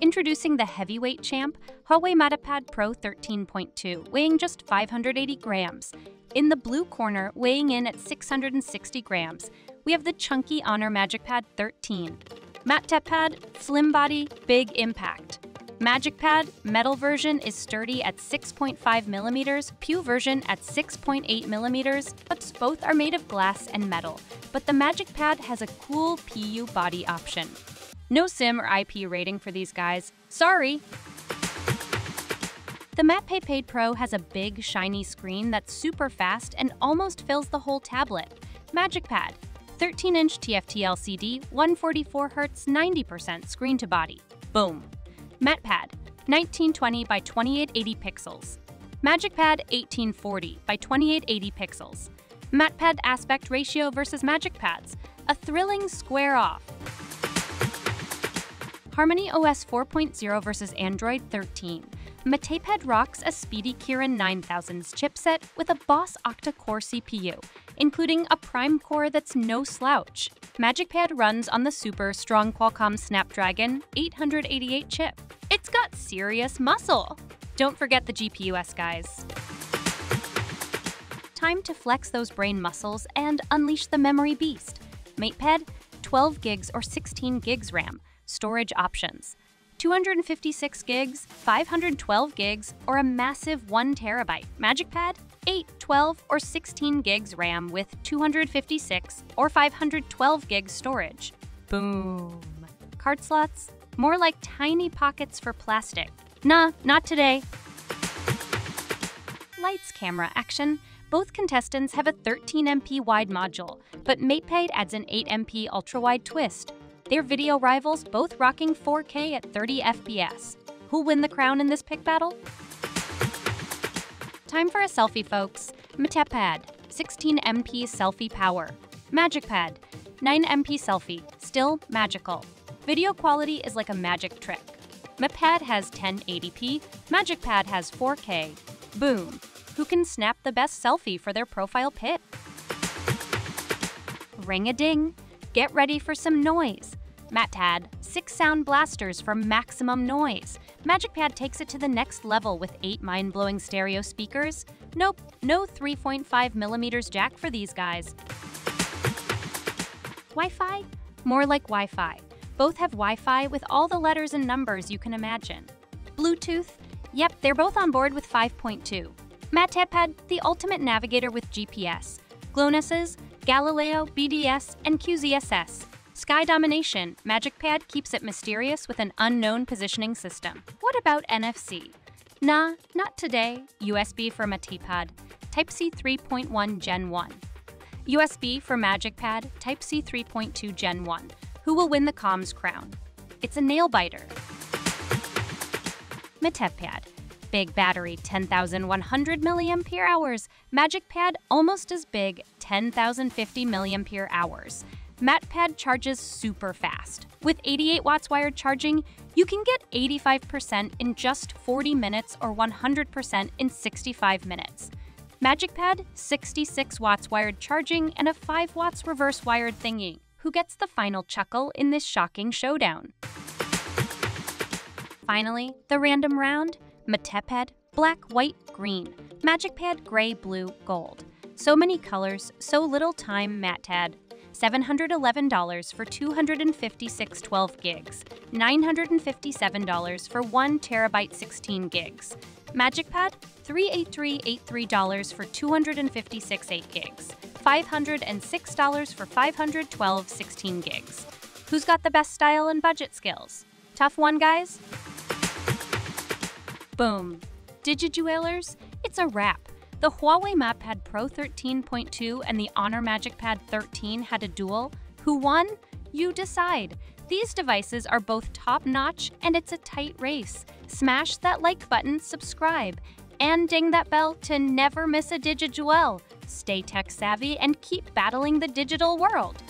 Introducing the heavyweight champ, Huawei MatePad Pro 13.2, weighing just 580 grams. In the blue corner, weighing in at 660 grams, we have the chunky Honor MagicPad 13. MatePad, slim body, big impact. MagicPad, metal version is sturdy at 6.5 millimeters, Pew version at 6.8 millimeters, but both are made of glass and metal. But the MagicPad has a cool PU body option. No SIM or IP rating for these guys. Sorry! The MatePad Pro has a big, shiny screen that's super fast and almost fills the whole tablet. MagicPad, 13-inch TFT LCD, 144Hz, 90% screen to body. Boom! MatePad, 1920 by 2880 pixels. MagicPad, 1840 by 2880 pixels. MatePad aspect ratio versus MagicPads, a thrilling square off. Harmony OS 4.0 versus Android 13. MatePad rocks a speedy Kirin 9000's chipset with a Boss octa-core CPU, including a prime core that's no slouch. MagicPad runs on the super strong Qualcomm Snapdragon 888 chip. It's got serious muscle! Don't forget the GPUs, guys. Time to flex those brain muscles and unleash the memory beast. MatePad, 12 gigs or 16 gigs RAM. Storage options: 256 gigs, 512 gigs, or a massive 1 terabyte. MagicPad, 8, 12, or 16 gigs RAM with 256 or 512 gigs storage. Boom! Card slots? More like tiny pockets for plastic. Nah, not today. Lights camera action. Both contestants have a 13MP wide module, but MatePad adds an 8MP ultra-wide twist. Their video rivals both rocking 4K at 30 FPS. Who'll win the crown in this pick battle? Time for a selfie, folks. MatePad, 16MP selfie power. MagicPad, 9MP selfie, still magical. Video quality is like a magic trick. MatePad has 1080p, MagicPad has 4K. Boom! Who can snap the best selfie for their profile pic? Ring-a-ding! Get ready for some noise. MatePad, 6 sound blasters for maximum noise. MagicPad takes it to the next level with 8 mind-blowing stereo speakers. Nope, no 3.5mm jack for these guys. Wi-Fi? More like Wi-Fi. Both have Wi-Fi with all the letters and numbers you can imagine. Bluetooth? Yep, they're both on board with 5.2. MatePad, the ultimate navigator with GPS. GLONASS's, Galileo, BDS, and QZSS. Sky domination, MagicPad keeps it mysterious with an unknown positioning system. What about NFC? Nah, not today. USB for MatePad, Type-C 3.1 Gen 1. USB for MagicPad, Type-C 3.2 Gen 1. Who will win the comms crown? It's a nail-biter. MatePad, big battery, 10,100 mAh. MagicPad, almost as big, 10,050 mAh. MatePad charges super fast. With 88 watts wired charging, you can get 85% in just 40 minutes or 100% in 65 minutes. MagicPad, 66 watts wired charging and a 5 watts reverse wired thingy. Who gets the final chuckle in this shocking showdown? Finally, the random round. MatePad, black, white, green. MagicPad, gray, blue, gold. So many colors, so little time. MatePad, $711 for 256 12 gigs, $957 for 1 terabyte 16 gigs. MagicPad, $383.83 for 256 8 gigs, $506 for 512 16 gigs. Who's got the best style and budget skills? Tough one, guys? Boom. DigiDuelers? It's a wrap. The Huawei MatePad Pro 13.2 and the Honor MagicPad 13 had a duel. Who won? You decide. These devices are both top-notch, and it's a tight race. Smash that like button, subscribe, and ding that bell to never miss a DigiDuel. Stay tech-savvy and keep battling the digital world.